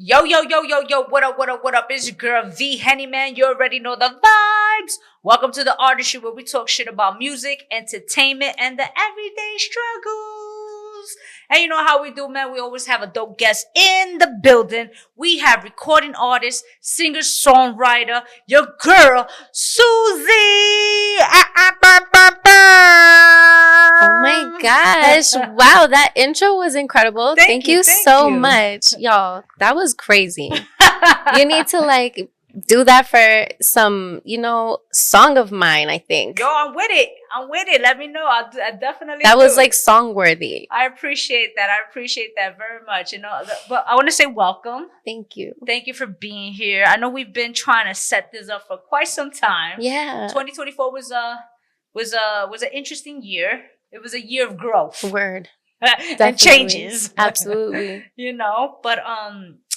Yo, yo, yo, yo, yo, what up, what up, what up? It's your girl V-HENNY, man. You already know the vibes. Welcome to the Artistry, where we talk shit about music, entertainment, and the everyday struggles. And you know how we do, man. We always have a dope guest in the building. We have recording artist, singer, songwriter, your girl, Suzi. Oh my gosh. Wow, that intro was incredible. Thank you so much. Y'all, that was crazy. You need to do that for some, song of mine, I think. Yo, I'm with it. Let me know. I definitely That was song worthy. I appreciate that. I appreciate that very much. But I want to say welcome. Thank you. Thank you for being here. I know we've been trying to set this up for quite some time. Yeah. 2024 was an interesting year. It was a year of growth. Word. And changes. Absolutely. But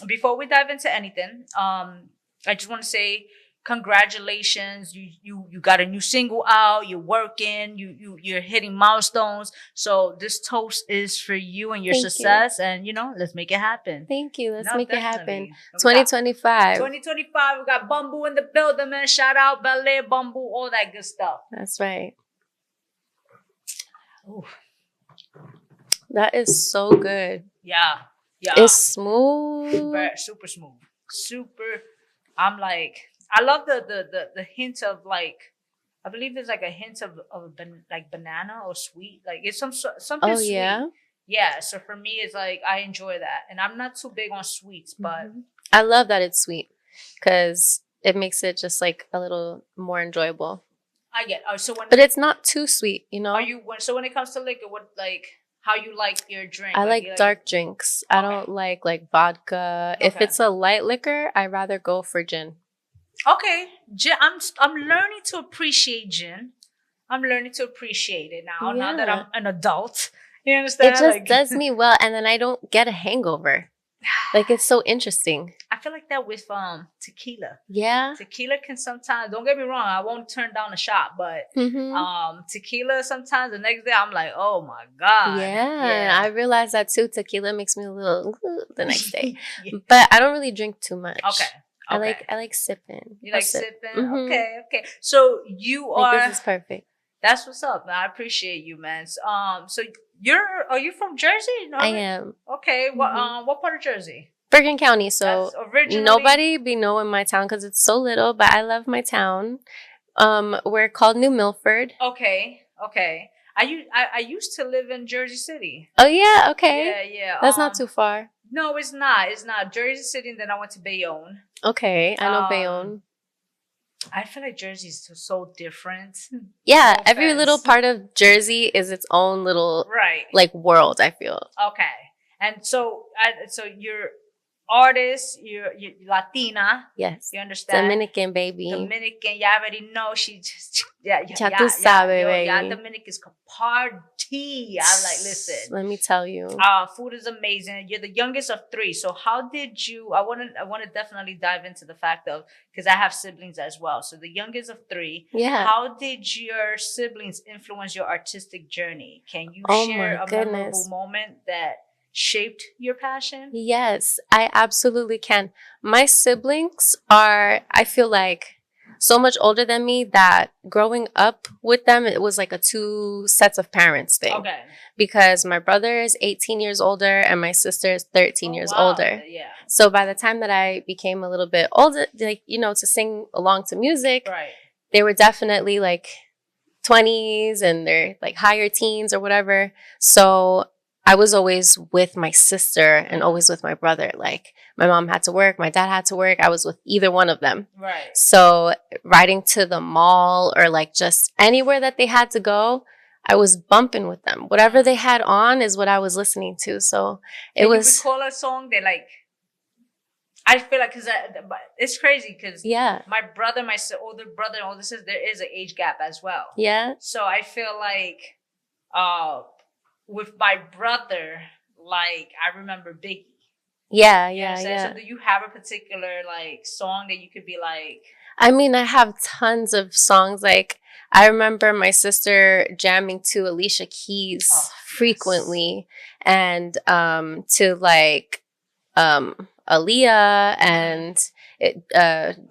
before we dive into anything, I just want to say congratulations. You got a new single out, you're working, you're hitting milestones. So this toast is for you and your success. And let's make it happen. Thank you. Let's make it happen. 2025. 2025, we got Bamboo in the building, man. Shout out Ballet, Bamboo, all that good stuff. That's right. Ooh. That is so good. Yeah. It's smooth. Super smooth. Super. I love the hint of I believe there's a hint of banana or sweet. It's something sweet. Yeah? Yeah. So for me, it's I enjoy that. And I'm not too big on sweets, but I love that it's sweet because it makes it just a little more enjoyable. I get. But it's not too sweet, So when it comes to liquor, what how you like your drink? I like dark drinks. Okay. I don't like vodka. Okay. If it's a light liquor, I rather go for gin. Okay, gin. I'm learning to appreciate gin. I'm learning to appreciate it now. Yeah. Now that I'm an adult, you understand? It just does me well, and then I don't get a hangover. It's so interesting. I feel like that with tequila. Yeah. Tequila can sometimes, don't get me wrong, I won't turn down a shot, but tequila sometimes the next day I'm like, oh my God. Yeah. I realized that too. Tequila makes me a little the next day. Yeah. But I don't really drink too much. Okay. I like sipping. You like sipping? Okay. So you are. This is perfect. That's what's up, man. I appreciate you, man. So are you from Jersey? No, I am. Okay. What part of Jersey? Bergen County. So nobody be knowing my town because it's so little, but I love my town. We're called New Milford. Okay. I used to live in Jersey City. Oh yeah. Okay. Yeah. That's not too far. No, it's not. It's not Jersey City, and then I went to Bayonne. Okay, I know Bayonne. I feel like Jersey is so different. Yeah, every little part of Jersey is its own little world, I feel. Okay. And so you're artist, you're Latina. Yes. You understand? Dominican, baby. Dominican, you already know. She just, Ya tú sabes, baby. Yeah, Dominicans can party. I'm like, listen. Let me tell you. Food is amazing. You're the youngest of 3. So how did you, I want to definitely dive into the fact of, because I have siblings as well. So the youngest of 3. Yeah. How did your siblings influence your artistic journey? Can you share a memorable moment that shaped your passion? Yes, I absolutely can. My siblings are, I feel like, so much older than me that growing up with them, it was like a 2 sets of parents thing. Okay. Because my brother is 18 years older and my sister is 13 years older. Yeah. So by the time that I became a little bit older, to sing along to music, they were definitely 20s and they're higher teens or whatever. So I was always with my sister and always with my brother. My mom had to work, my dad had to work. I was with either one of them. Right. So riding to the mall or just anywhere that they had to go, I was bumping with them. Whatever they had on is what I was listening to. So it was. You recall a song that I feel like because it's crazy because my brother, my older brother, and older sister, there is an age gap as well. Yeah. So I feel with my brother, I remember Biggie. Yeah. So do you have a particular song that you could be like? I mean, I have tons of songs. I remember my sister jamming to Alicia Keys frequently, and to Aaliyah and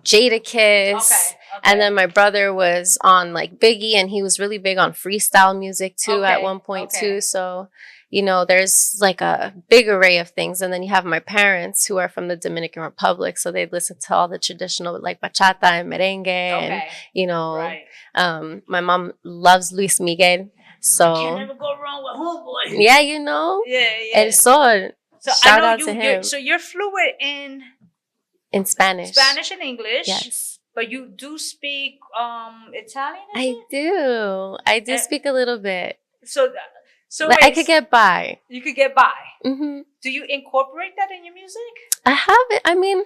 Jadakiss. And then my brother was on like Biggie, and he was really big on freestyle music too at one point too. So, you know, there's like a big array of things. And then you have my parents who are from the Dominican Republic. So they'd listen to all the traditional like bachata and merengue. And, you know, my mom loves Luis Miguel. So you can never go wrong with homeboy. Yeah, you know. Yeah. And so shout out to him. So you're fluent in Spanish. Spanish and English. Yes. But you do speak Italian? I do speak a little bit. So like, I could get by. You could get by. Mm-hmm. Do you incorporate that in your music? I haven't. I mean,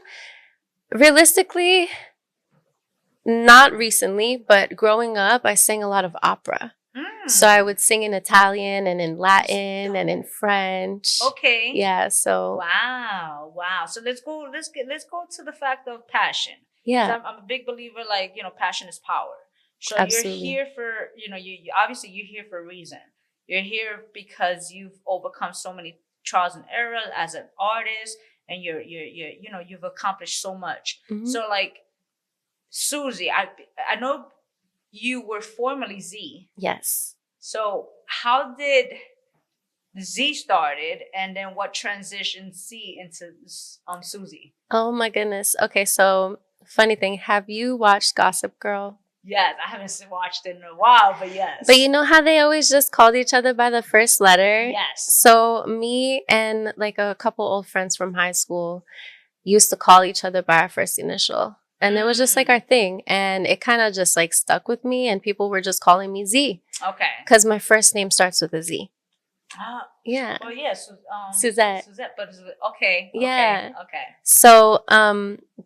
realistically, not recently, but growing up, I sang a lot of opera. So I would sing in Italian and in Latin and in French. Okay. Yeah. So. Wow. So let's go to the fact of passion. Yeah. I'm a big believer, like, you know, passion is power. So Absolutely. You're here for, you know, you obviously you're here for a reason. You're here because you've overcome so many trials and errors as an artist, and you're you know, you've accomplished so much. Mm-hmm. So like Suzi, I know you were formerly Z. Yes. So how did Z started, and then what transitioned Z into Suzi? Oh my goodness. Okay, so funny thing, have you watched Gossip Girl? Yes, I haven't watched it in a while, but yes. But you know how they always just called each other by the first letter? Yes. So me and like a couple old friends from high school used to call each other by our first initial. And it was just like our thing. And it kind of just like stuck with me, and people were just calling me Z. Okay. Because my first name starts with a Z. Yeah. Oh yeah, Suzette. But okay. Yeah. Okay. So,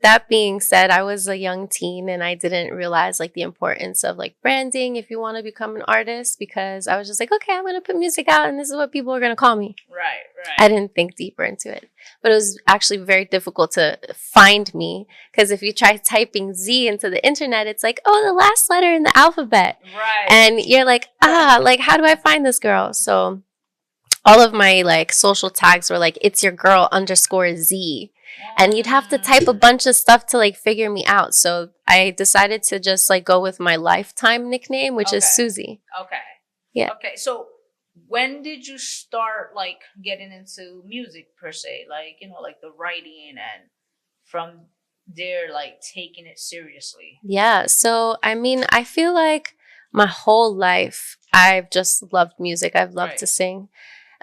that being said, I was a young teen, and I didn't realize like the importance of like branding if you want to become an artist, because I was just like, okay, I'm gonna put music out, and this is what people are gonna call me. Right. I didn't think deeper into it, but it was actually very difficult to find me, because if you try typing Z into the internet, it's like, oh, the last letter in the alphabet. Right. And you're like, like, how do I find this girl? So all of my like social tags were like, it's your girl _Z. And you'd have to type a bunch of stuff to like figure me out. So I decided to just like go with my lifetime nickname, which is Suzi. Okay. Yeah. Okay. So when did you start like getting into music per se? Like, you know, like the writing, and from there, like taking it seriously? Yeah. So, I mean, I feel like my whole life, I've just loved music. I've loved to sing.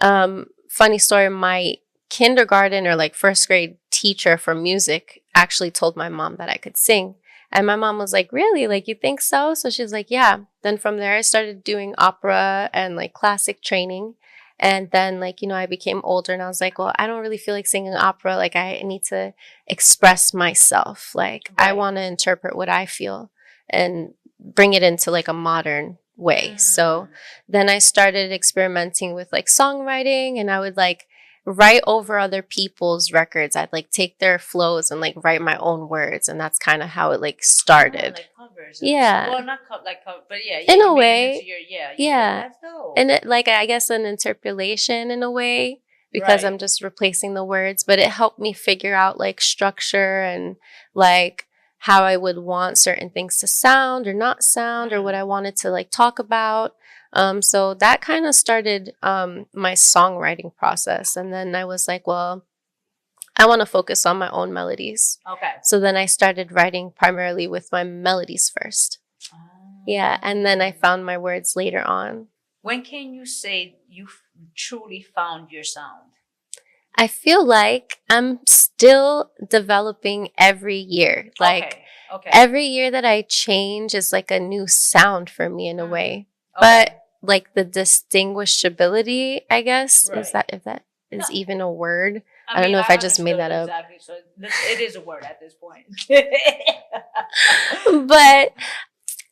Funny story, my kindergarten or like first grade teacher for music actually told my mom that I could sing. And my mom was like, really? Like, you think so? So she was like, yeah. Then from there, I started doing opera and like classic training. And then like, you know, I became older, and I was like, well, I don't really feel like singing opera. Like, I need to express myself. Like, I want to interpret what I feel and bring it into like a modern way. So then I started experimenting with like songwriting, and I would like write over other people's records. I'd like take their flows and like write my own words, and that's kind of how it like started. Like covers. Yeah. Well, not like cover, but yeah. In a way. Yeah. That's dope. And it, like, I guess an interpolation in a way, because I'm just replacing the words, but it helped me figure out like structure and like how I would want certain things to sound or not sound, or what I wanted to like talk about. So that kind of started my songwriting process. And then I was like, well, I want to focus on my own melodies. Okay. So then I started writing primarily with my melodies first. Yeah. And then I found my words later on. When can you say you truly found your sound? I feel like I'm still developing every year. Like every year that I change is like a new sound for me in a way. But like the distinguishability, I guess, is that, if that is even a word. I don't know if I just made that up. Exactly. So it is a word at this point. But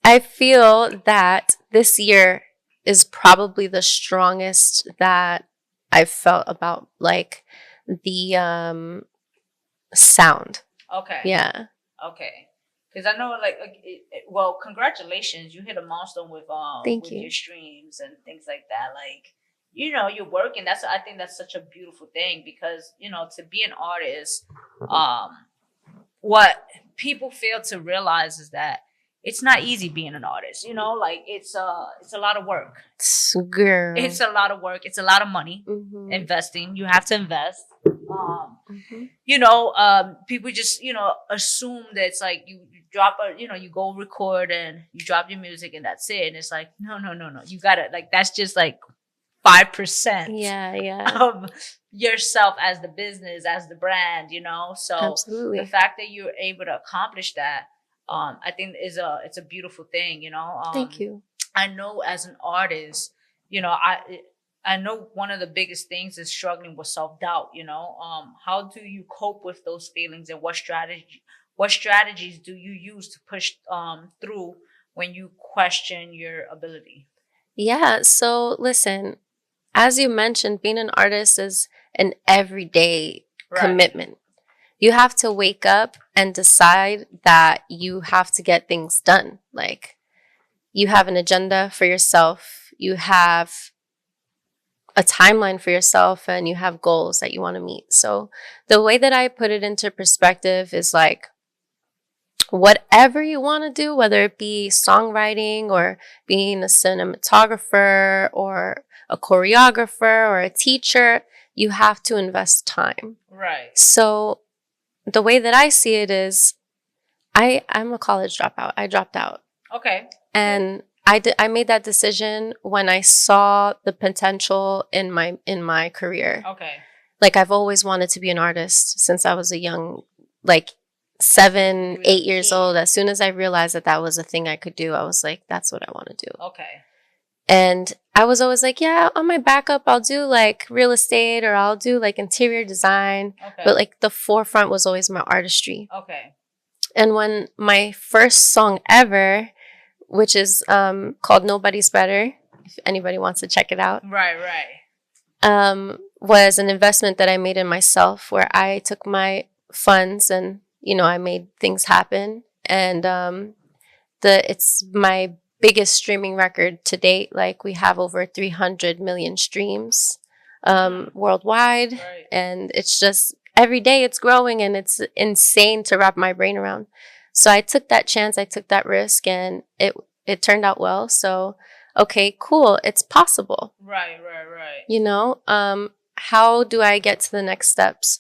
I feel that this year is probably the strongest that I've felt about like the sound. Okay. Yeah. Okay. Because I know, like, well, congratulations, you hit a milestone with Thank with you. your streams and things like that. Like, you're working. I think that's such a beautiful thing, because to be an artist, what people fail to realize is that it's not easy being an artist. Like it's a lot of work. Girl, it's a lot of work. It's a lot of money. Investing. You have to invest. People just assume that it's like you drop you go record and you drop your music and that's it. And it's like no. You gotta, like, that's just like 5% of yourself as the business, as the brand, so absolutely. The fact that you're able to accomplish that, I think it's a beautiful thing. Thank you. I know as an artist, I know one of the biggest things is struggling with self-doubt. How do you cope with those feelings, and what strategies do you use to push through when you question your ability? Yeah, so listen, as you mentioned, being an artist is an everyday commitment. You have to wake up and decide that you have to get things done. Like, you have an agenda for yourself, you have a timeline for yourself, and you have goals that you want to meet. So the way that I put it into perspective is like, whatever you want to do, whether it be songwriting or being a cinematographer or a choreographer or a teacher, you have to invest time. Right. So the way that I see it is, I'm a college dropout. I dropped out. Okay. And I made that decision when I saw the potential in my career. Okay. Like, I've always wanted to be an artist since I was a young, like 7, 8 years old. As soon as I realized that was a thing I could do, I was like, that's what I want to do. Okay. And I was always like, yeah, on my backup, I'll do like real estate, or I'll do like interior design. Okay. But like the forefront was always my artistry. Okay. And when my first song ever, which is called Nobody's Better, if anybody wants to check it out. Right. Was an investment that I made in myself, where I took my funds and, I made things happen. And it's my biggest streaming record to date. Like, we have over 300 million streams worldwide. Right. And it's just, every day it's growing, and it's insane to wrap my brain around. So I took that chance, I took that risk, and it turned out well. So, okay, cool. It's possible. Right. How do I get to the next steps?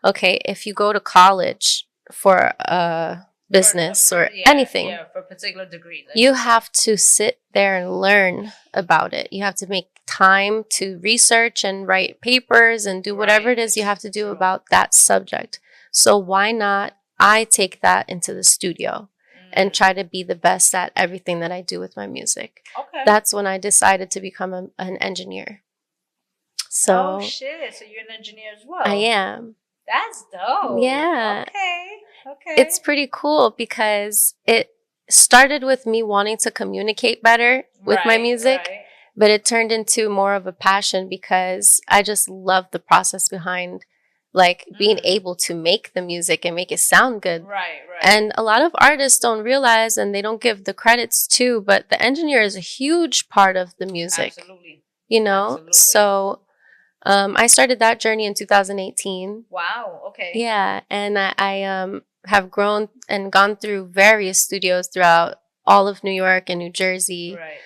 Okay, if you go to college for a business or anything, for a particular degree, you have to sit there and learn about it. You have to make time to research and write papers and do whatever it is you have to do about that subject. So why not I take that into the studio and try to be the best at everything that I do with my music. Okay. That's when I decided to become an engineer. So, oh shit! So you're an engineer as well? I am. That's dope. Yeah. Okay. It's pretty cool because it started with me wanting to communicate better with my music, but it turned into more of a passion because I just love the process behind, like, being able to make the music and make it sound good. Right. And a lot of artists don't realize, and they don't give the credits to, but the engineer is a huge part of the music. Absolutely. Absolutely. So I started that journey in 2018. Wow. Okay. Yeah. And I have grown and gone through various studios throughout all of New York and New Jersey. Right.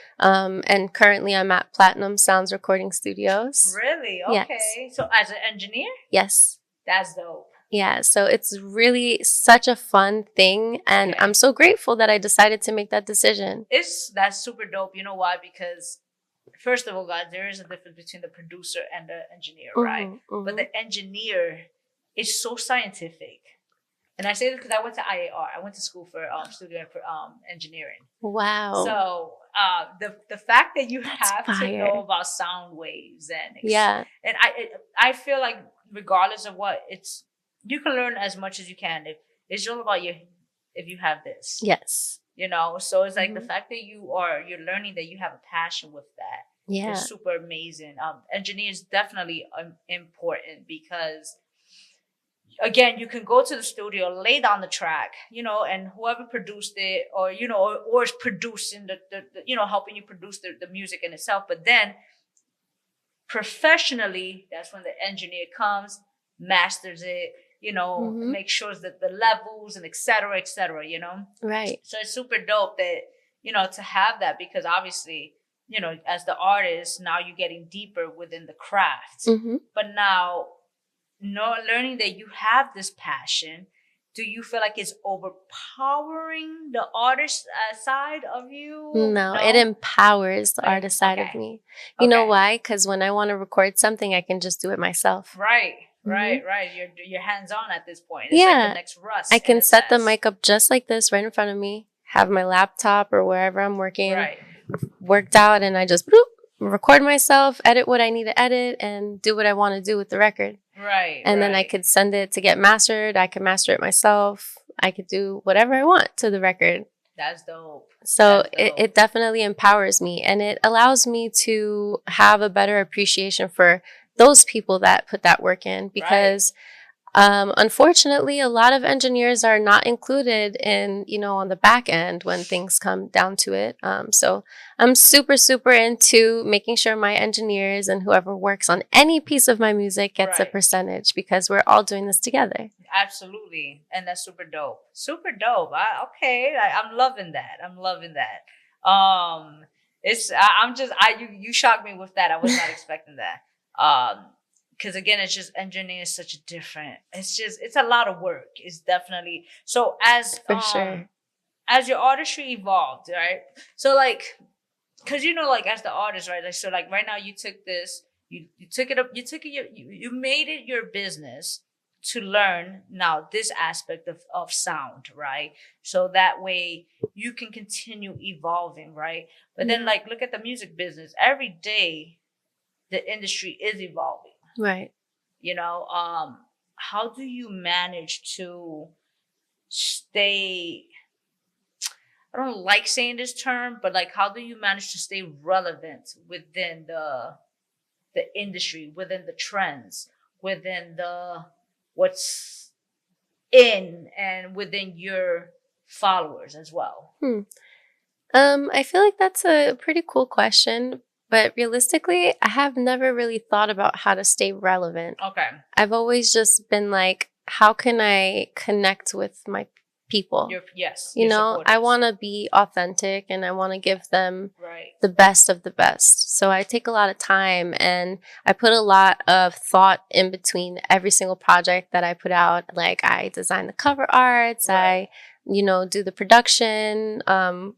And currently I'm at Platinum Sounds Recording Studios. Really? Okay. Yes. So as an engineer? Yes. That's dope. Yeah. So it's really such a fun thing. And I'm so grateful that I decided to make that decision. That's super dope. You know why? Because first of all, guys, there is a difference between the producer and the engineer, right? But the engineer is so scientific. And I say this because I went to IAR. I went to school for studio for engineering. Wow. So the fact that you have to know about sound waves and I feel like regardless of what you can learn as much as you can. It's all about if you have this. Yes. So it's like the fact that you're learning that you have a passion with that. Yeah. Is super amazing. Engineers definitely important because, again, you can go to the studio, lay down the track, and whoever produced it or is producing the helping you produce the music in itself. But then professionally, that's when the engineer comes, masters it, you know, make sure that the levels and et cetera, you know? Right. So it's super dope that, you know, to have that, because obviously, you know, as the artist, now you're getting deeper within the craft. But now, learning that you have this passion, do you feel like it's overpowering the artist side of you? No, it empowers the artist side of me. You know why? Because when I want to record something, I can just do it myself. Right. You're hands-on at this point. It's like the next Russ. I can set the mic up just like this right in front of me, have my laptop or wherever I'm working worked out, and I just record myself, edit what I need to edit, and do what I want to do with the record. Right. And then I could send it to get mastered. I could master it myself. I could do whatever I want to the record. That's dope. So it definitely empowers me, and it allows me to have a better appreciation for those people that put that work in, because unfortunately, a lot of engineers are not included in, you know, on the back end when things come down to it. So I'm super, super into making sure my engineers and whoever works on any piece of my music gets a percentage, because we're all doing this together. Absolutely. And that's super dope. Super dope. I'm loving that. You shocked me with that. I was not expecting that. Because again, it's just engineering is such a different. It's a lot of work. It's definitely so as as your artistry evolved, right? So like, because you know, like as the artist, right? Like so, like right now, you took this, you took it up, you made it your business to learn now this aspect of sound, right? So that way you can continue evolving, right? But then like look at the music business. Every day, the industry is evolving. Right. You know, how do you manage to stay, I don't like saying this term, but like how do you manage to stay relevant within the industry, within the trends, within the what's in, and within your followers as well? I feel like that's a pretty cool question. But realistically, I have never really thought about how to stay relevant. Okay. I've always just been like, how can I connect with my people? You know, I want to be authentic, and I want to give them the best of the best. So I take a lot of time, and I put a lot of thought in between every single project that I put out. Like I design the cover arts, I do the production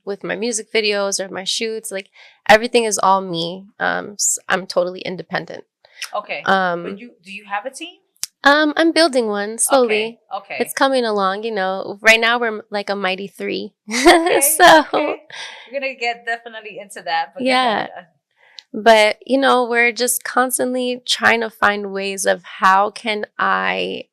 with my music videos or my shoots. Like everything is all me. So I'm totally independent. Okay. But do you have a team? I'm building one slowly. Okay. It's coming along, you know. Right now we're like a mighty 3. Okay. So we're gonna get definitely into that. But but you know, we're just constantly trying to find ways of how can I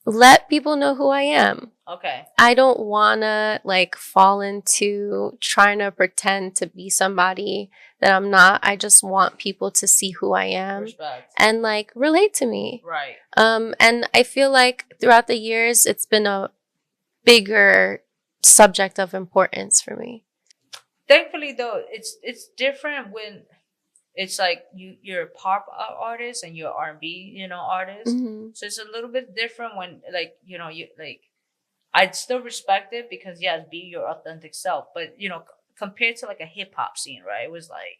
let people know who I am. Okay. I don't want to like fall into trying to pretend to be somebody that I'm not. I just want people to see who I am and like relate to me. Right. And I feel like throughout the years, it's been a bigger subject of importance for me. Thankfully, though, it's different when it's like you're a pop artist and you're an R&B, artist. So it's a little bit different when like, you like, I'd still respect it because yes, be your authentic self. But, compared to like a hip hop scene, right? It was like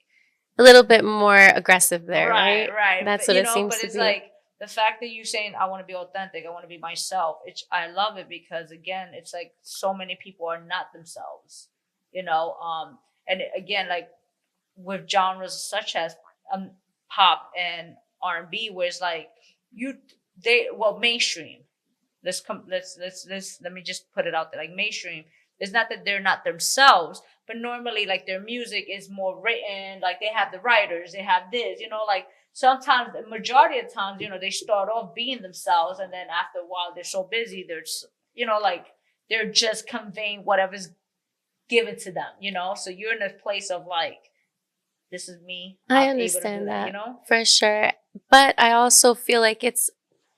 a little bit more aggressive there, right? Right. That's what it seems to be. But it's like the fact that you're saying, I want to be authentic, I want to be myself. I love it because again, it's like so many people are not themselves, and again, like with genres such as pop and R&B, where it's like mainstream. Let me just put it out there. Like mainstream, it's not that they're not themselves, but normally like their music is more written. Like they have the writers, they have this, like sometimes the majority of times, they start off being themselves, and then after a while they're so busy, like they're just conveying whatever's given to them, so you're in a place of like, this is me. I understand that, for sure. But I also feel like it's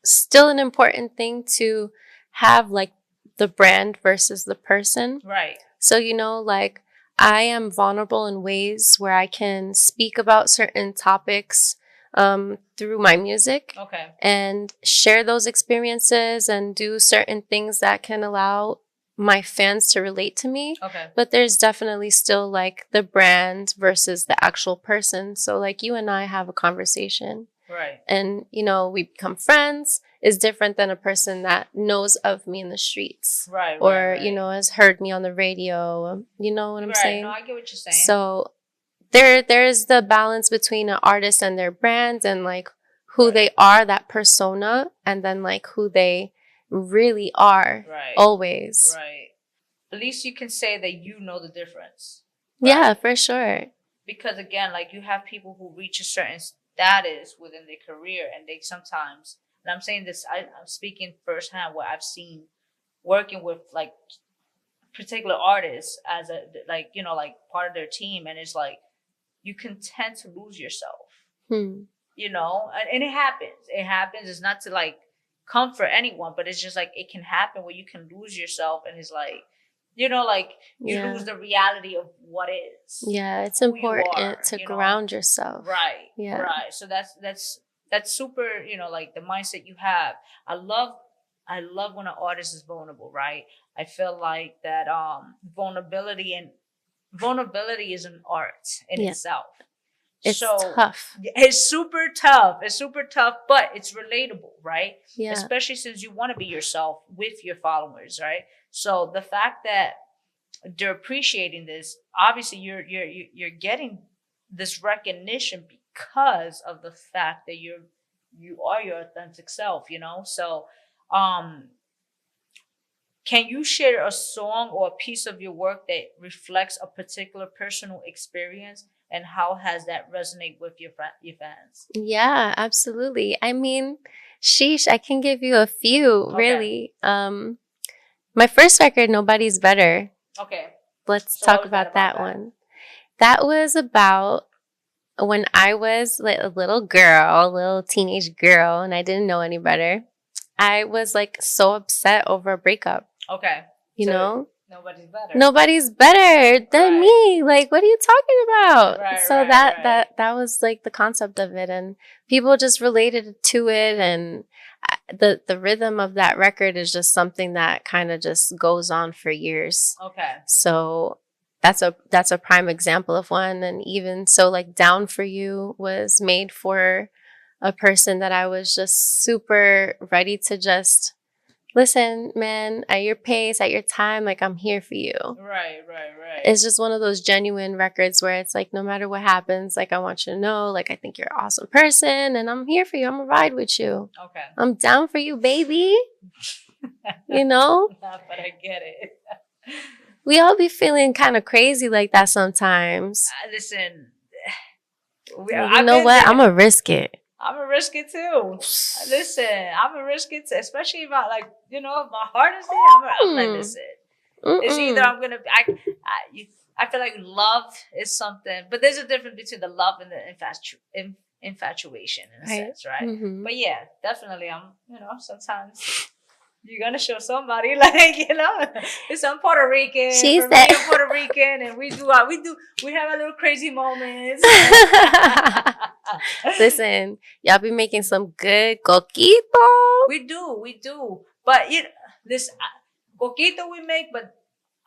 still an important thing to have like the brand versus the person. Right. So, like I am vulnerable in ways where I can speak about certain topics through my music. Okay. And share those experiences and do certain things that can allow my fans to relate to me. Okay. But there's definitely still like the brand versus the actual person. So like you and I have a conversation. Right. And, you know, we become friends is different than a person that knows of me in the streets. Right. Or, you know, has heard me on the radio. You know what I'm saying? No, I get what you're saying. So there's the balance between an artist and their brand and like who they are, that persona, and then like who they really are. Right. Always. Right. At least you can say that you know the difference. Right? Yeah, for sure. Because again, like you have people who reach a certain status within their career and they sometimes, and I'm saying this, I'm speaking firsthand what I've seen working with like particular artists as a, like, you know, like part of their team. And it's like, you can tend to lose yourself. You know, and it happens. It happens. It's not to like comfort anyone, but it's just like it can happen where you can lose yourself, and it's like, you know, like you lose the reality of what is. Yeah, it's important to ground yourself. Right. Yeah. Right. So that's super. You know, like the mindset you have. I love when an artist is vulnerable. Right. I feel like that vulnerability is an art in itself. It's tough. It's super tough. It's super tough, but it's relatable, right? Yeah. Especially since you want to be yourself with your followers, right? So the fact that they're appreciating this, obviously you're getting this recognition because of the fact that you are your authentic self, you know? So can you share a song or a piece of your work that reflects a particular personal experience? And how has that resonate with your fans? Yeah, absolutely. I mean, sheesh, I can give you a few, really. My first record, Nobody's Better. Okay. Let's talk about that one. That was about when I was like a little teenage girl, and I didn't know any better. I was like so upset over a breakup. Okay. You know? Nobody's better than me. Like, what are you talking about? So that was like the concept of it, and people just related to it, and the rhythm of that record is just something that kind of just goes on for years. Okay. So that's a prime example of one. And even so, like Down for You was made for a person that I was just super ready to just listen, man, at your pace, at your time, like I'm here for you. Right. It's just one of those genuine records where it's like, no matter what happens, like I want you to know, like I think you're an awesome person and I'm here for you. I'm gonna ride with you. Okay. I'm down for you, baby. You know? But I get it. We all be feeling kind of crazy like that sometimes. Listen. You know what? I'm gonna risk it. I'm gonna risk it too. Listen, I'm gonna risk it too, especially if I like, you know, if my heart is there. I'm like, listen. It's either I'm gonna. I feel like love is something, but there's a difference between the love and the infatuation in a sense, right? Mm-hmm. But yeah, definitely, you know, sometimes you're gonna show somebody, like, you know, it's I'm Puerto Rican. She's Puerto Rican, and we have our little crazy moments. Listen, y'all be making some good coquito. We do. But this coquito we make, but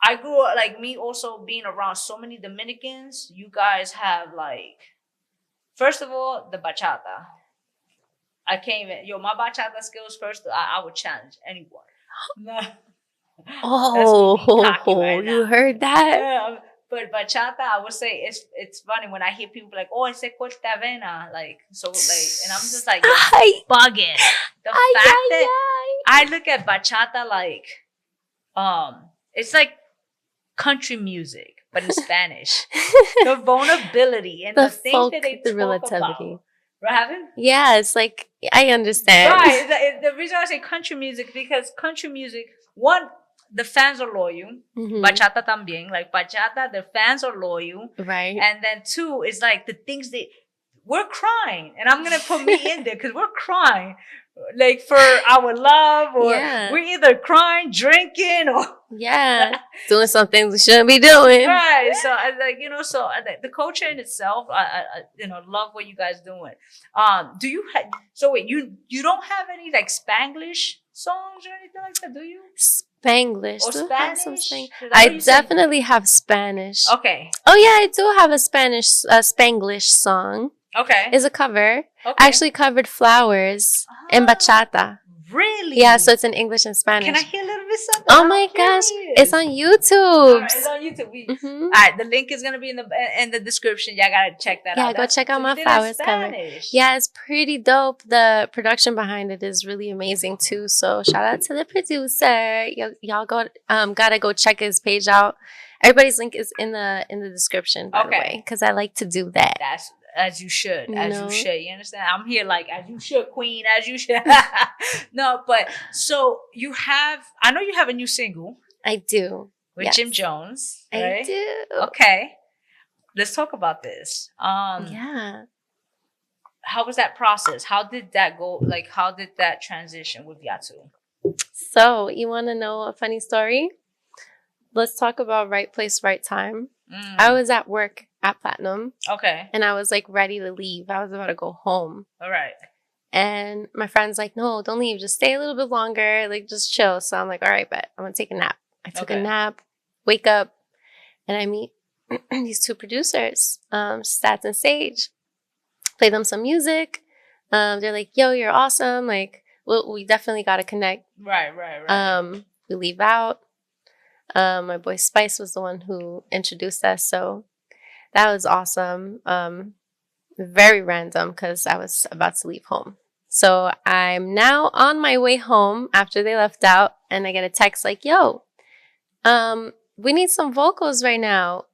I grew up, like me also being around so many Dominicans. You guys have like, first of all, the bachata. I can't even, my bachata skills first, I would challenge anyone. No. Oh, right, you heard that? Yeah. But bachata, I would say it's funny when I hear people like, oh, ese corta vena, like, so like, and I'm just like, bugging. The fact that I look at bachata like, it's like country music, but in Spanish. The vulnerability and the things that they talk about. Right? Yeah, it's like, I understand. Right. The reason I say country music, because country music, one, the fans are loyal. Mm-hmm. Bachata también. Like bachata, the fans are loyal. Right. And then two, is like the things that we're crying. And I'm going to put me in there because we're crying. Like for our love, or we're either crying, drinking, or Yeah, doing some things we shouldn't be doing. Right. So I like, the culture in itself, I love what you guys doing. Do you so wait, you don't have any like Spanglish songs or anything like that, do you? Spanglish. Or Spanish? I definitely have Spanish. Okay. Oh yeah, I do have a Spanglish song. Okay. It's a cover. Okay. I actually covered Flowers in bachata. Really? Yeah, so it's in English and Spanish. Can I hear a little bit something? Oh my gosh, it's on YouTube. Right, it's on YouTube. All right, the link is gonna be in the description. Y'all gotta check that out. Yeah, go check out my Flowers cover. Yeah, it's pretty dope. The production behind it is really amazing too. So shout out to the producer. Y'all gotta go check his page out. Everybody's link is in the description, by the way, because I like to do that. That's as you should, you should. You understand? I'm here like as you should, queen, as you should. No, but so I know you have a new single. I do. With Jim Jones. Right? I do. Okay. Let's talk about this. Yeah. How was that process? How did that go? Like, how did that transition with Yatu? So, you want to know a funny story? Let's talk about right place, right time. I was at work at Platinum. Okay. And I was like ready to leave. I was about to go home. All right. And my friend's like, no, don't leave. Just stay a little bit longer. Like, just chill. So I'm like, all right, but I'm going to take a nap. I took a nap, wake up, and I meet these two producers, Stats and Sage. Play them some music. They're like, yo, you're awesome. Like, we definitely got to connect. Right. We leave out. My boy Spice was the one who introduced us. So that was awesome. Very random because I was about to leave home. So I'm now on my way home after they left out, and I get a text like, yo, we need some vocals right now.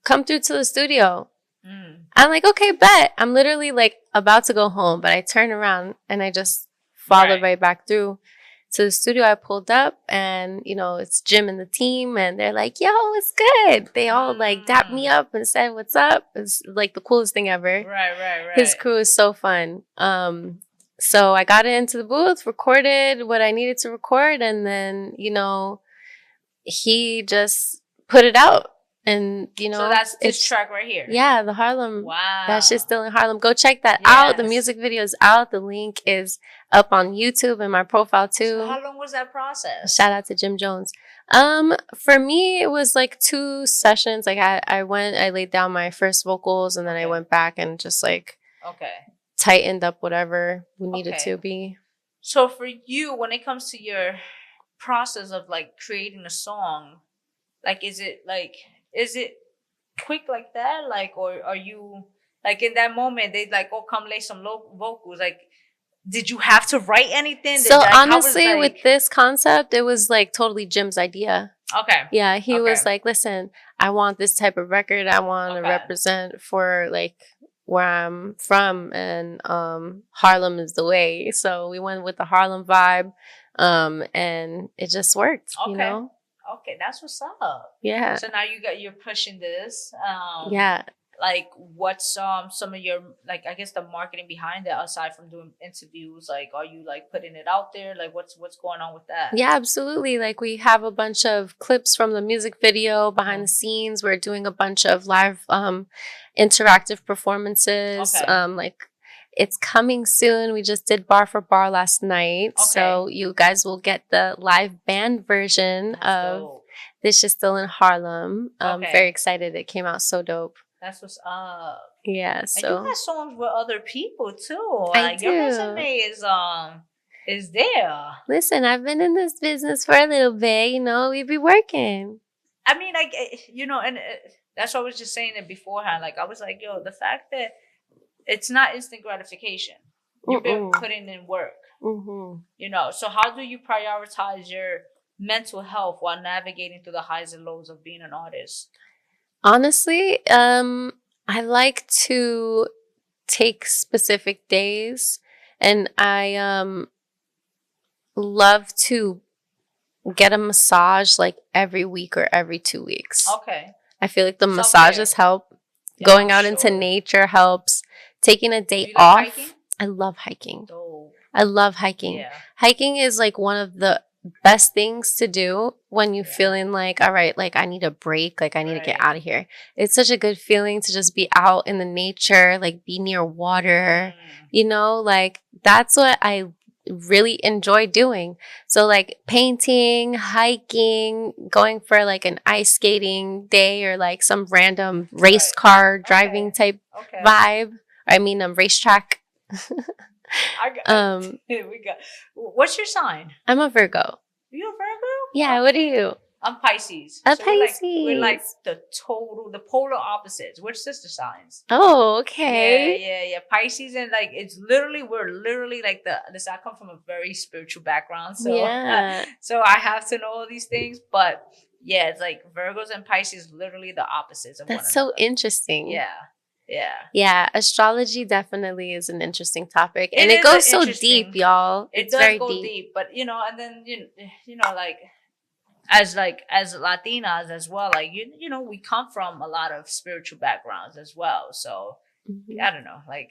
Come through to the studio. I'm like, okay, bet. I'm literally like about to go home, but I turn around and I just followed right back through to the studio. I pulled up and, it's Jim and the team, and they're like, yo, it's good. They all like dapped me up and said, what's up? It's like the coolest thing ever. Right. His crew is so fun. So I got into the booth, recorded what I needed to record, and then, he just put it out. And, so that's this track right here. Yeah, the Harlem. Wow. That shit's still in Harlem. Go check that out. The music video is out. The link is up on YouTube and my profile too. So how long was that process? Shout out to Jim Jones. For me, it was like 2 sessions. Like I laid down my first vocals, and then I went back and just like tightened up whatever we needed to be. So for you, when it comes to your process of like creating a song, like is it quick like that? Like, or are you like in that moment they like, oh, come lay some low vocals? Like, did you have to write anything? So honestly, with this concept, it was like totally Jim's idea. Okay. Yeah, he was like, listen, I want this type of record. I want to represent for like where I'm from, and Harlem is the way. So we went with the Harlem vibe, and it just worked. Okay, that's what's up. Yeah. So now you're pushing this. Yeah. Like, what's some of your, like, I guess the marketing behind it, aside from doing interviews? Like, are you like putting it out there? Like, what's going on with that? Yeah, absolutely. Like, we have a bunch of clips from the music video behind the scenes. We're doing a bunch of live interactive performances. Like, it's coming soon. We just did Bar for Bar last night. So you guys will get the live band version of This Is Still in Harlem. I'm very excited. It came out so dope. That's what's up. Yeah. So and you got songs with other people too. I do. Your resume is there. Listen, I've been in this business for a little bit. We be working. I mean, like, and that's what I was just saying it beforehand. Like, I was like, yo, the fact that it's not instant gratification. You've been putting in work. So how do you prioritize your mental health while navigating through the highs and lows of being an artist? Honestly, I like to take specific days, and I love to get a massage like every week or every 2 weeks. Okay. I feel like the massages help. Yeah, going out into nature helps. Taking a day off. Hiking? I love hiking. I love hiking. Yeah. Hiking is like one of the best things to do when you're feeling like, all right, like I need a break, like I need to get out of here. It's such a good feeling to just be out in the nature, like be near water, you know, like that's what I really enjoy doing. So like painting, hiking, going for like an ice skating day or like some random race car driving type vibe. I mean, racetrack. Here we go. What's your sign? I'm a Virgo. You a Virgo? Yeah. What are you? I'm Pisces. A Pisces. We're like the polar opposites. We're sister signs. Oh, okay. Yeah. Pisces and like we're literally like this. I come from a very spiritual background, so so I have to know all these things. But yeah, it's like Virgos and Pisces, literally the opposites of one another. That's so interesting. Yeah. Astrology definitely is an interesting topic, and it goes so deep, y'all. It does very go deep, but you know, and then you know, like as Latinas as well, like you know, we come from a lot of spiritual backgrounds as well. So I don't know, like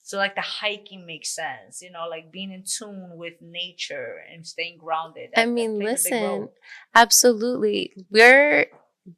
so like the hiking makes sense, you know, like being in tune with nature and staying grounded. I mean, listen, absolutely, we're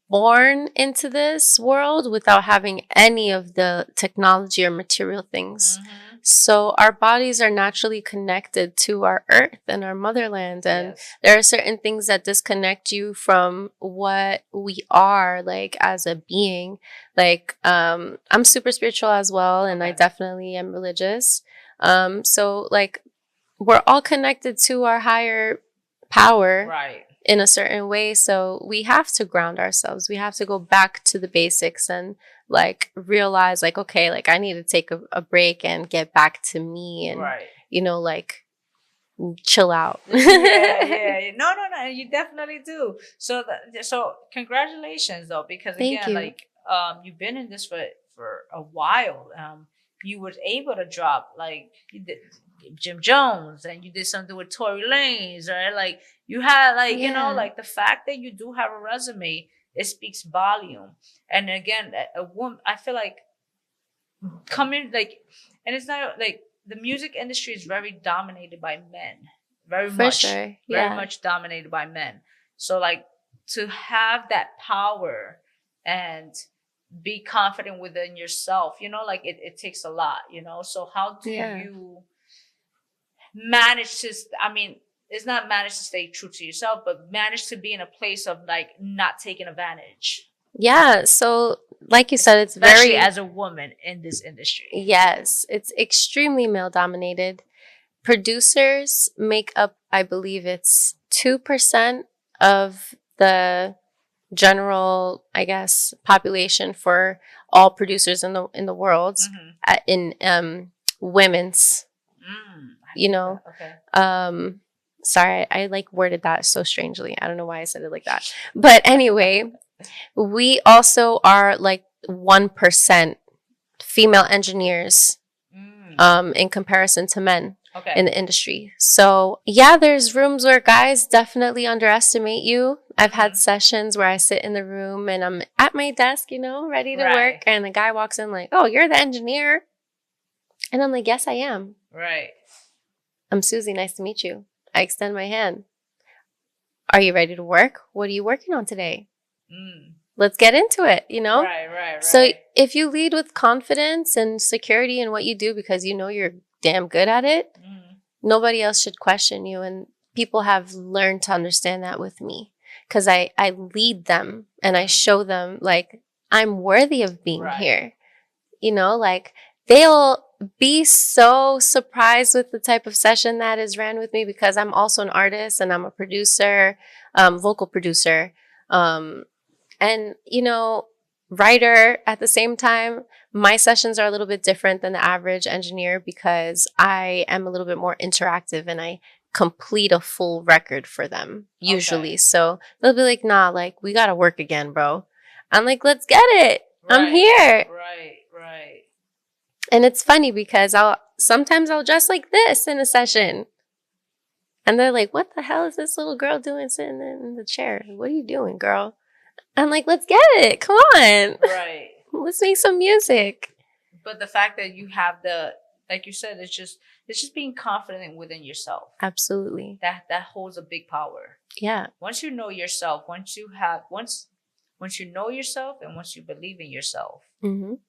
born into this world without having any of the technology or material things. So our bodies are naturally connected to our earth and our motherland. And there are certain things that disconnect you from what we are like as a being. Like, I'm super spiritual as well. And I definitely am religious. So like we're all connected to our higher power. Right. In a certain way. So we have to ground ourselves. We have to go back to the basics and like realize like, okay, like I need to take a break and get back to me and, you know, like chill out. Yeah. No. You definitely do. So congratulations though, because again, like, you've been in this for a while. You was able to drop like you did Jim Jones and you did something with Tory Lanez, right? Like you had like, you know, like the fact that you do have a resume, it speaks volume. And again, a woman, I feel like coming like, and it's not like the music industry is very dominated by men, very much dominated by men. So like to have that power and be confident within yourself, you know, like it takes a lot, you know? So how do you manage to, I mean, it's not manage to stay true to yourself, but manage to be in a place of like not taking advantage? Yeah. So like you said, it's especially very, as a woman in this industry. Yes. It's extremely male dominated. Producers make up, I believe it's 2% of the general, I guess, population for all producers in the world in women's, you know. Sorry, I like worded that so strangely. I don't know why I said it like that. But anyway, we also are like 1% female engineers in comparison to men in the industry. So yeah, there's rooms where guys definitely underestimate you. I've had sessions where I sit in the room and I'm at my desk, you know, ready to work. And the guy walks in like, oh, you're the engineer. And I'm like, yes, I am. Right. I'm Suzi. Nice to meet you. I extend my hand. Are you ready to work? What are you working on today? Let's get into it, you know? Right. So if you lead with confidence and security in what you do because you know you're damn good at it, nobody else should question you. And people have learned to understand that with me because I lead them and I show them like I'm worthy of being here. You know, like they'll be so surprised with the type of session that is ran with me because I'm also an artist and I'm a producer, vocal producer, and, you know, writer at the same time. My sessions are a little bit different than the average engineer because I am a little bit more interactive and I complete a full record for them usually. So they'll be like, nah, like we got to work again, bro. I'm like, let's get it. I'm here. Right. And it's funny because sometimes I'll dress like this in a session. And they're like, what the hell is this little girl doing sitting in the chair? What are you doing, girl? I'm like, let's get it. Come on. Right. Let's make some music. But the fact that you have the like you said, it's just being confident within yourself. Absolutely. That holds a big power. Yeah. Once you know yourself, once you know yourself, and once you believe in yourself,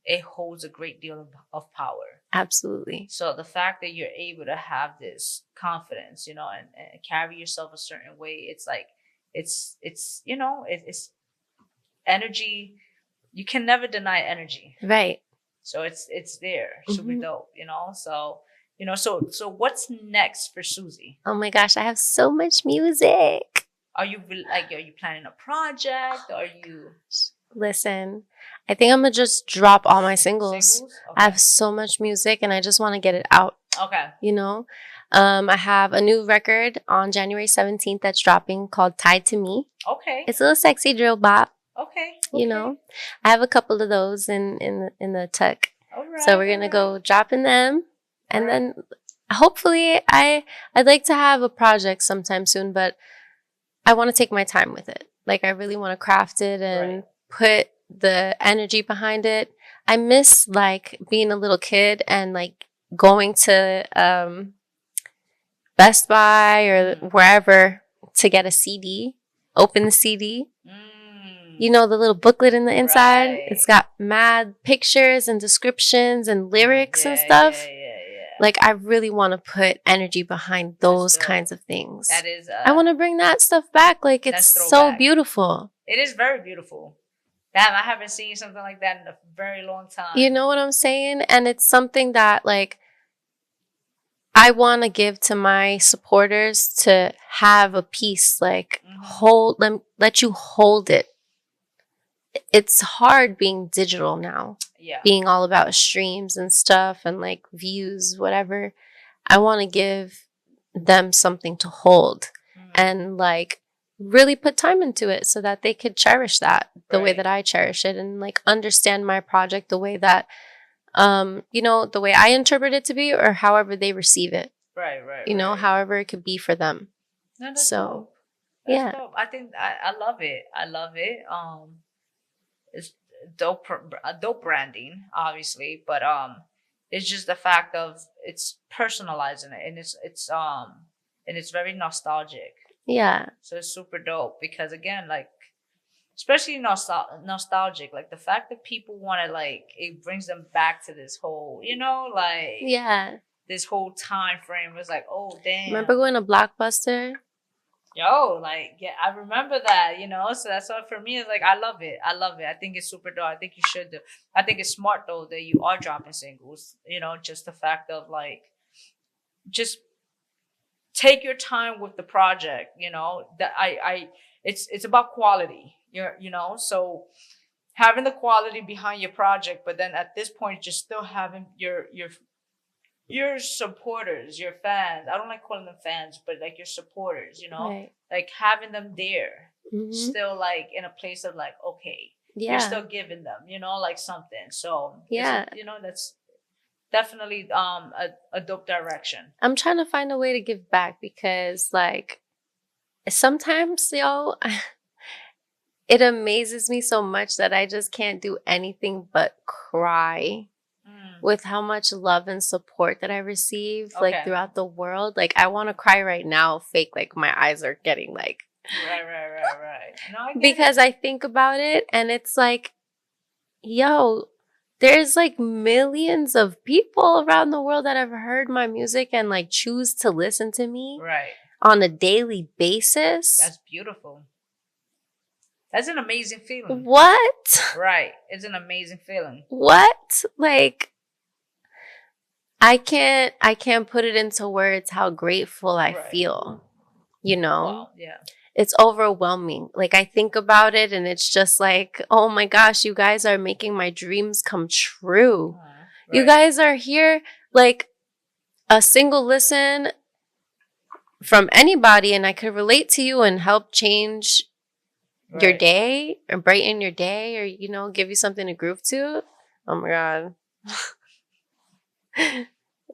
it holds a great deal of power. Absolutely. So the fact that you're able to have this confidence, and carry yourself a certain way, it's like it's energy. You can never deny energy. Right. So it's there. Super dope, So, so what's next for Suzi? Oh my gosh, I have so much music. Are you planning a project? Are you... Listen, I think I'm going to just drop all my singles. Okay. I have so much music and I just want to get it out. Okay. I have a new record on January 17th that's dropping called Tied to Me. Okay. It's a little sexy drill bop. Okay. I have a couple of those in the tuck. All right. So we're going to go dropping them. And then hopefully I'd like to have a project sometime soon, but I want to take my time with it. Like I really want to craft it and put the energy behind it. I miss like being a little kid and like going to Best Buy or wherever to get a CD, open the CD. The little booklet in the inside. Right. It's got mad pictures and descriptions and lyrics and stuff. Yeah. Like, I really want to put energy behind those kinds of things. That is... I want to bring that stuff back. Like, it's so beautiful. It is very beautiful. Damn, I haven't seen something like that in a very long time. You know what I'm saying? And it's something that, like, I want to give to my supporters to have a piece, like, let you hold it. It's hard being digital now. Yeah. Being all about streams and stuff and like views, whatever. I want to give them something to hold and like really put time into it so that they could cherish that the way that I cherish it and like understand my project the way that, the way I interpret it to be or however they receive it. Right. However it could be for them. No, that's dope. That's dope. I think I love it. I love it. It's dope branding, obviously, but it's just the fact of it's personalizing it, and it's very nostalgic. Yeah. So it's super dope because again, like especially nostalgic, like the fact that people want to like it brings them back to this whole, this whole time frame. It's like, oh damn. Remember going to Blockbuster? Yo, like, yeah, I remember that, so that's why for me, it's like, I love it. I think it's super dope. I think you should do. I think it's smart, though, that you are dropping singles, just the fact of, like, just take your time with the project, that it's about quality, so having the quality behind your project, but then at this point, just still having your supporters, your fans. I don't like calling them fans, but like your supporters, like having them there, still like in a place of like, okay, you're still giving them, like something. So that's definitely a dope direction. I'm trying to find a way to give back because like sometimes, it amazes me so much that I just can't do anything but cry. With how much love and support that I receive, like throughout the world. Like I want to cry right now, fake, like my eyes are getting like... Right. No, because I think about it and it's like, yo, there's like millions of people around the world that have heard my music and like choose to listen to me on a daily basis. That's beautiful. That's an amazing feeling. What? Right. It's an amazing feeling. What? Like... I can't put it into words how grateful I feel, Wow, yeah. It's overwhelming. Like I think about it and it's just like, oh my gosh, you guys are making my dreams come true. You guys are here. Like a single listen from anybody and I could relate to you and help change your day or brighten your day or, give you something to groove to. Oh my God.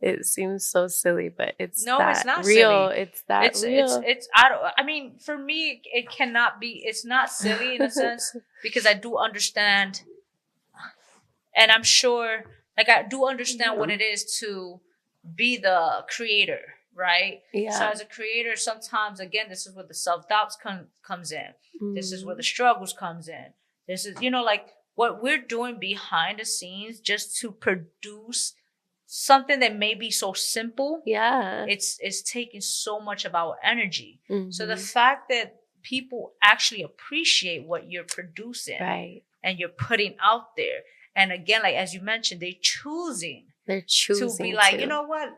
It seems so silly, but it's not real. Silly. It's that real. I mean, for me, it cannot be. It's not silly in a sense because I do understand, and I'm sure, like I do understand what it is to be the creator, right? Yeah. So as a creator, sometimes, again, this is where the self-doubts comes in. This is where the Mm. struggles comes in. This is, like what we're doing behind the scenes just to produce something that may be so simple. Yeah. It's taking so much of our energy. Mm-hmm. So the fact that people actually appreciate what you're producing, right, and you're putting out there, and again, like as you mentioned, they're choosing to be like, you know what,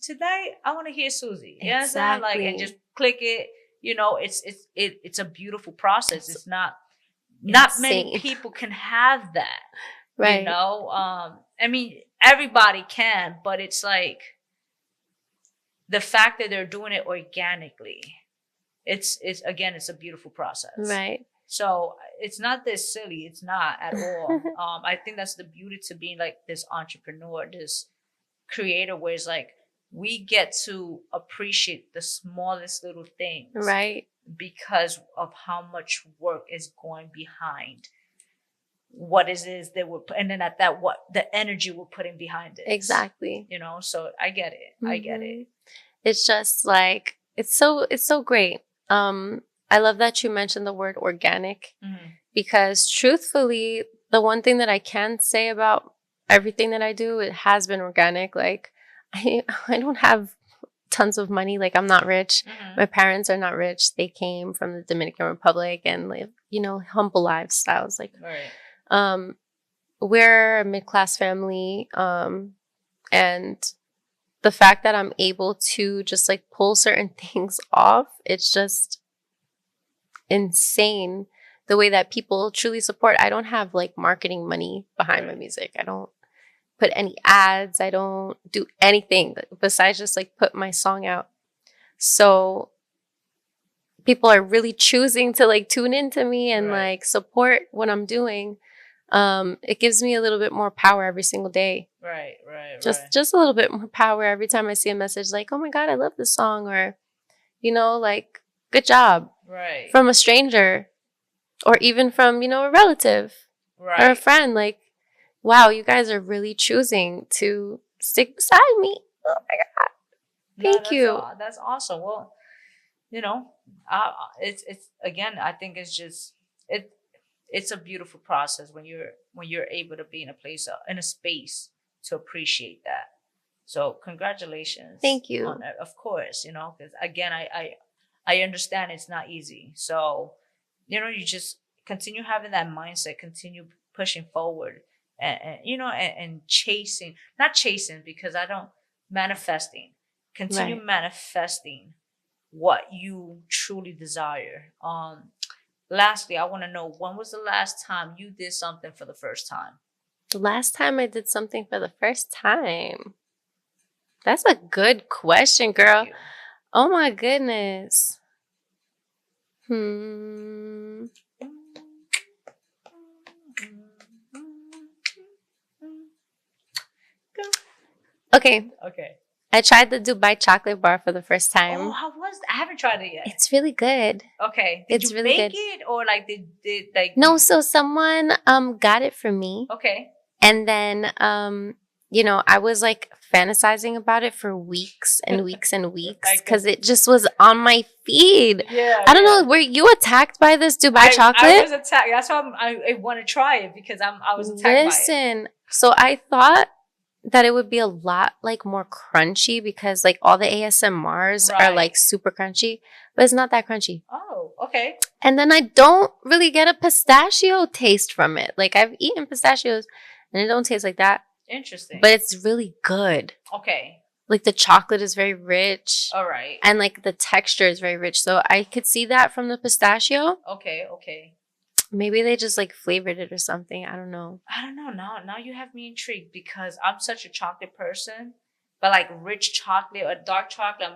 today I want to hear Suzi. You understand? Like, and just click it. It's a beautiful process. It's not many people can have that. Right. I mean, everybody can, but it's like the fact that they're doing it organically. It's a beautiful process. Right. So it's not this silly. It's not at all. I think that's the beauty to being like this entrepreneur, this creator, where it's like we get to appreciate the smallest little things. Right. Because of how much work is going behind what it is that we're, and then at that, what the energy we're putting behind it. Exactly. So I get it. Mm-hmm. I get it. It's just like, it's so great. I love that you mentioned the word organic, because truthfully, the one thing that I can say about everything that I do, it has been organic. Like I don't have tons of money. Like I'm not rich. My parents are not rich. They came from the Dominican Republic and live, humble lifestyles. Like, right. We're a mid-class family. And the fact that I'm able to just like pull certain things off, it's just insane the way that people truly support. I don't have like marketing money behind my music. I don't put any ads. I don't do anything besides just like put my song out. So people are really choosing to like tune into me and like support what I'm doing. It gives me a little bit more power every single day. Right. Just a little bit more power every time I see a message like, oh my God, I love this song, or, like, good job. Right. From a stranger, or even from, a relative or a friend. Like, wow, you guys are really choosing to stick beside me. Oh my God. Thank you. That's awesome. Well, it's again, I think it's just, it's a beautiful process when you're able to be in a place, in a space to appreciate that. So congratulations. Thank you. On it, of course, because again, I understand it's not easy. So, you just continue having that mindset, continue pushing forward, and chasing, not chasing, because I don't, manifesting, continue manifesting what you truly desire. Lastly, I want to know, when was the last time you did something for the first time? The last time I did something for the first time? That's a good question, girl. Oh my goodness. Okay. I tried the Dubai chocolate bar for the first time. Oh, how was that? I haven't tried it yet. It's really good. Okay. Did you really bake it, or like did like? No, so someone got it for me. Okay. And then I was like fantasizing about it for weeks and weeks and weeks, because it just was on my feed. Yeah. I don't know. Were you attacked by this Dubai chocolate? I was attacked. That's why I want to try it, because I was attacked by it. Listen, so I thought that it would be a lot like more crunchy, because like all the ASMRs are like super crunchy, but it's not that crunchy. Oh, okay. And then I don't really get a pistachio taste from it. Like I've eaten pistachios and it don't taste like that. Interesting. But it's really good. Okay. Like the chocolate is very rich. All right. And like the texture is very rich. So I could see that from the pistachio. Okay. Maybe they just like flavored it or something. I don't know. Now you have me intrigued, because I'm such a chocolate person, but like rich chocolate or dark chocolate,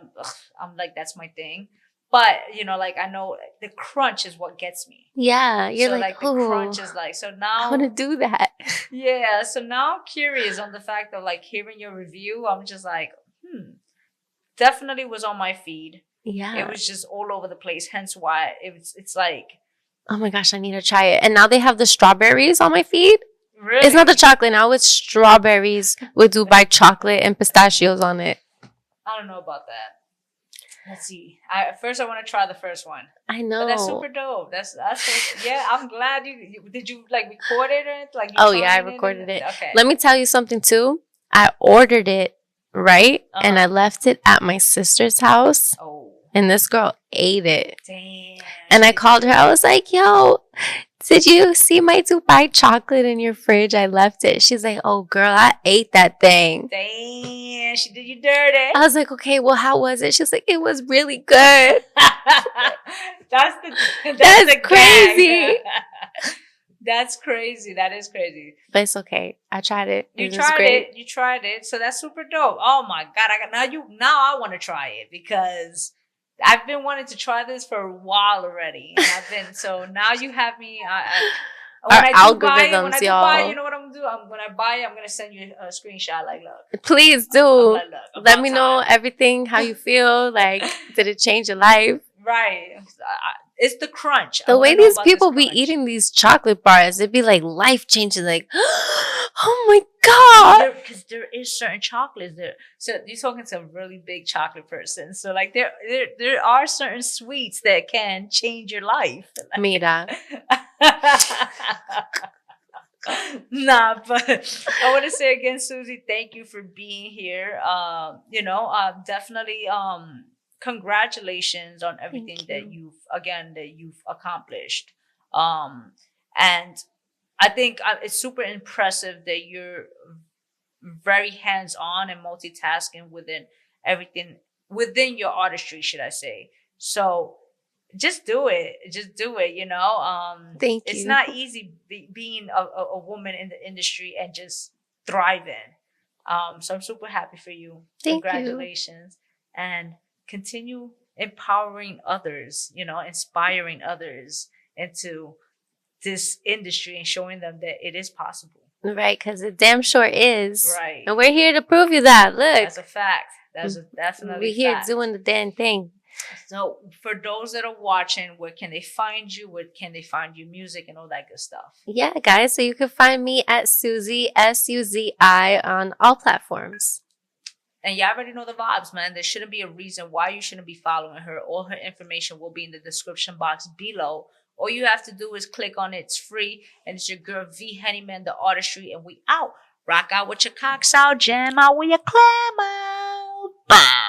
I'm like, that's my thing. But like, I know the crunch is what gets me. Yeah, you're so, like the crunch is like, so now I want to do that. Yeah, so now I'm curious on the fact of like hearing your review. I'm just like, definitely was on my feed. Yeah, it was just all over the place. Hence why it's like, oh my gosh, I need to try it. And now they have the strawberries on my feed. Really? It's not the chocolate now. It's strawberries with Dubai chocolate and pistachios on it. I don't know about that. Let's see. First I want to try the first one. I know. But that's super dope. That's yeah. I'm glad you did. You like record it or anything? Like I recorded it. Okay. Let me tell you something too. I ordered it right, and I left it at my sister's house. Oh. And this girl ate it. Damn. And I called her. I was like, "Yo, did you see my Dubai chocolate in your fridge? I left it." She's like, "Oh, girl, I ate that thing." Damn, she did you dirty. I was like, "Okay, well, how was it?" She's like, "It was really good." That's crazy. That's crazy. That is crazy. But it's okay. I tried it. You tried it. So that's super dope. Oh my God. Now I want to try it because I've been wanting to try this for a while already. And so now you have me. When I buy it, you know what I'm gonna do? When I buy it, I'm gonna send you a screenshot. Like, look. Please do. Like, look, let me know everything, how you feel. Like, did it change your life? Right. It's the crunch. The way these people be eating these chocolate bars, it'd be like life changing. Like, oh my God. Because there is certain chocolates there. So you're talking to a really big chocolate person. So like there are certain sweets that can change your life. Mira. Nah, but I want to say again, Suzi, thank you for being here. Definitely congratulations on everything that you've accomplished. And I think it's super impressive that you're very hands-on and multitasking within everything within your artistry, should I say. So just do it. Thank you. It's not easy being a woman in the industry and just thriving. So I'm super happy for you. Congratulations. And continue empowering others, inspiring others into this industry and showing them that it is possible. Right, because it damn sure is. Right. And we're here to prove you that. Look. That's a fact. That's another We're here fact. doing the damn thing. So for those that are watching, where can they find you? Where can they find your music and all that good stuff? Yeah, guys. So you can find me at Suzi, SUZI, on all platforms. And y'all already know the vibes, man. There shouldn't be a reason why you shouldn't be following her. All her information will be in the description box below. All you have to do is click on it. It's free. And it's your girl, V-Henny Man, the artistry. And we out. Rock out with your cocks out. Jam out with your clam out. Bye.